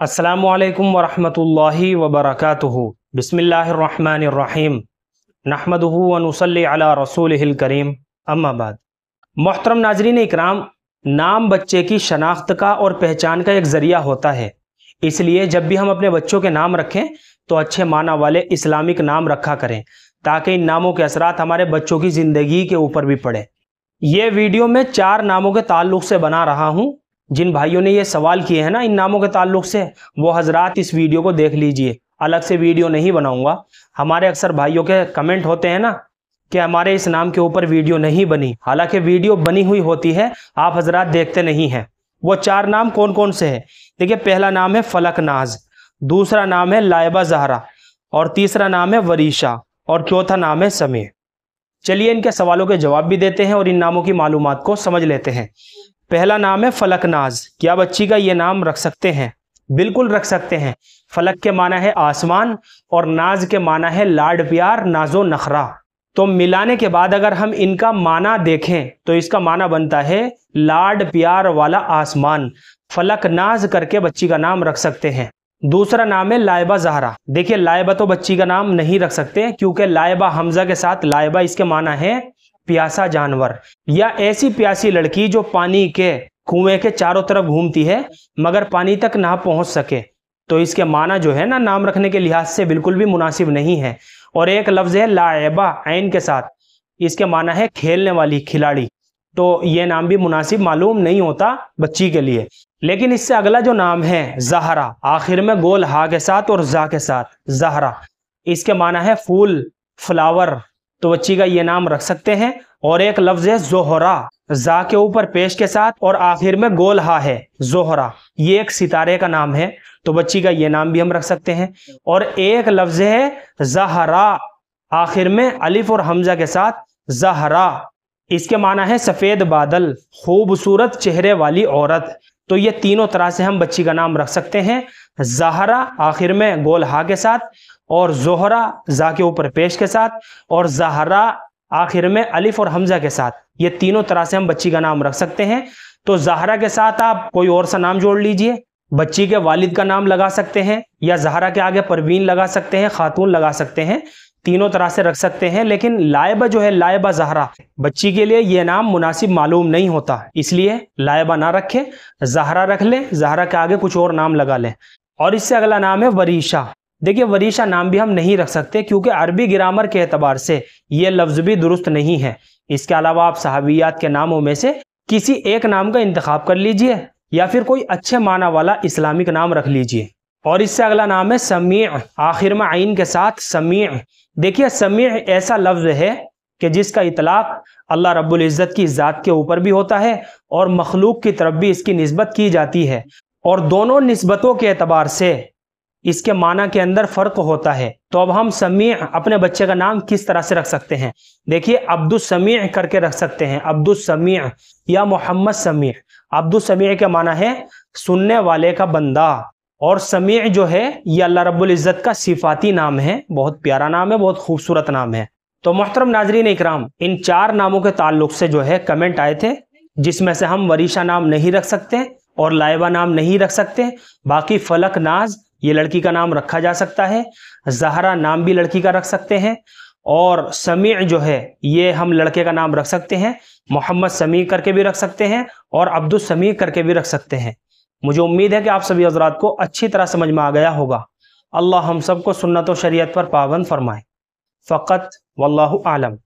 अस्सलामुअलैकुम वरहमतुल्लाहि वबरकातुहू। बिस्मिल्लाहिर्रहमानिर्रहीम। नहमदुहु व नुसल्ली अला रसूलिहिल करीम। अम्मा बाद। मोहतरम नाज़रीन इकराम, नाम बच्चे की शनाख्त का और पहचान का एक ज़रिया होता है। इसलिए जब भी हम अपने बच्चों के नाम रखें तो अच्छे माना वाले इस्लामिक नाम रखा करें, ताकि इन नामों के असरात हमारे बच्चों की ज़िंदगी के ऊपर भी पड़े। ये वीडियो मैं 4 नामों के ताल्लुक़ से बना रहा हूँ। जिन भाइयों ने ये सवाल किए हैं ना इन नामों के ताल्लुक़ से, वो हजरात इस वीडियो को देख लीजिए। अलग से वीडियो नहीं बनाऊंगा। हमारे अक्सर भाइयों के कमेंट होते हैं ना कि हमारे इस नाम के ऊपर वीडियो नहीं बनी, हालांकि वीडियो बनी हुई होती है, आप हजरात देखते नहीं हैं। वो 4 नाम कौन कौन से हैं? देखिए, पहला नाम है फलक नाज, दूसरा नाम है लाइबा जहरा, और तीसरा नाम है वरीशा, और चौथा नाम है समी। चलिए इनके सवालों के जवाब भी देते हैं और इन नामों की मालूमात को समझ लेते हैं। पहला नाम है फलक नाज। क्या बच्ची का ये नाम रख सकते हैं? बिल्कुल रख सकते हैं। फलक के माना है आसमान और नाज के माना है लाड प्यार, नाजो नखरा। तो मिलाने के बाद अगर हम इनका माना देखें तो इसका माना बनता है लाड प्यार वाला आसमान। फलक नाज करके बच्ची का नाम रख सकते हैं। दूसरा नाम है लाइबा जहरा। देखिए, लाइबा तो बच्ची का नाम नहीं रख सकते, क्योंकि लाइबा हमजा के साथ लाइबा, इसके माना है प्यासा जानवर या ऐसी प्यासी लड़की जो पानी के कुएं के चारों तरफ घूमती है मगर पानी तक ना पहुंच सके। तो इसके माना जो है ना नाम रखने के लिहाज से बिल्कुल भी मुनासिब नहीं है। और एक लफ्ज है लाइबा ऐन के साथ, इसके माना है खेलने वाली, खिलाड़ी। तो ये नाम भी मुनासिब मालूम नहीं होता बच्ची के लिए। लेकिन इससे अगला जो नाम है जहरा, आखिर में गोल हा के साथ और जा के साथ, जहरा, इसके माना है फूल, फ्लावर। तो बच्ची का ये नाम रख सकते हैं। और एक लफ्ज है जोहरा, जा के ऊपर पेश के साथ और आखिर में गोल हा है, जोहरा। ये एक सितारे का नाम है, तो बच्ची का ये नाम भी हम रख सकते हैं। और एक लफ्ज है जहरा, आखिर में अलिफ और हमजा के साथ, जहरा। इसके माना है सफेद बादल, खूबसूरत चेहरे वाली औरत। तो ये तीनों तरह से हम बच्ची का नाम रख सकते हैं। जहरा आखिर में गोल हा के साथ, और जोहरा जा के ऊपर पेश के साथ, और जहरा आखिर में अलिफ और हमजा के साथ। ये तीनों तरह से हम बच्ची का नाम रख सकते हैं। तो जहरा के साथ आप कोई और सा नाम जोड़ लीजिए। बच्ची के वालिद का नाम लगा सकते हैं, या जहरा के आगे परवीन लगा सकते हैं, खातून लगा सकते हैं। तीनों तरह से रख सकते हैं। लेकिन लाइबा जो है, लाइबा जहरा, बच्ची के लिए ये नाम मुनासिब मालूम नहीं होता, इसलिए लाइबा ना रखें, जहरा रख लें, जहरा के आगे कुछ और नाम लगा लें। और इससे अगला नाम है वरीशा। देखिए, वरीशा नाम भी हम नहीं रख सकते, क्योंकि अरबी ग्रामर के एतबार से ये लफ्ज भी दुरुस्त नहीं है। इसके अलावा आप सहाबियात के नामों में से किसी एक नाम का इंतखाब कर लीजिए, या फिर कोई अच्छे माना वाला इस्लामिक नाम रख लीजिए। और इससे अगला नाम है समी, आखिर में आइन के साथ, समी। देखिए, समी ऐसा लफ्ज है कि जिसका इतलाक अल्लाह रब्बुल इज़्ज़त की ज़ात के ऊपर भी होता है और मखलूक की तरफ भी इसकी निस्बत की जाती है। और दोनों निस्बतों के एतबार से इसके माना के अंदर फ़र्क होता है। तो अब हम समी अपने बच्चे का नाम किस तरह से रख सकते हैं? देखिए, अब्दुस समी करके रख सकते हैं, अब्दुस समी या मोहम्मद समी। अब्दुस समी का माना है सुनने वाले का बंदा, और समी जो है ये अल्लाह रब्बुल इज़्ज़त का सिफाती नाम है। बहुत प्यारा नाम है, बहुत खूबसूरत नाम है। तो मोहतरम नाजरीन इकराम, इन 4 नामों के ताल्लुक से जो है कमेंट आए थे, जिसमें से हम वरीशा नाम नहीं रख सकते और लाइबा नाम नहीं रख सकते। बाकी फलक नाज ये लड़की का नाम रखा जा सकता है, जहरा नाम भी लड़की का रख सकते हैं, और समी जो है ये हम लड़के का नाम रख सकते हैं। मोहम्मद समी करके भी रख सकते हैं और अब्दुल समी करके भी रख सकते हैं। मुझे उम्मीद है कि आप सभी हज़रात को अच्छी तरह समझ में आ गया होगा। अल्लाह हम सबको सुन्नत व शरीयत पर पाबंद फरमाए। फ़क़त वल्लाहु आलम।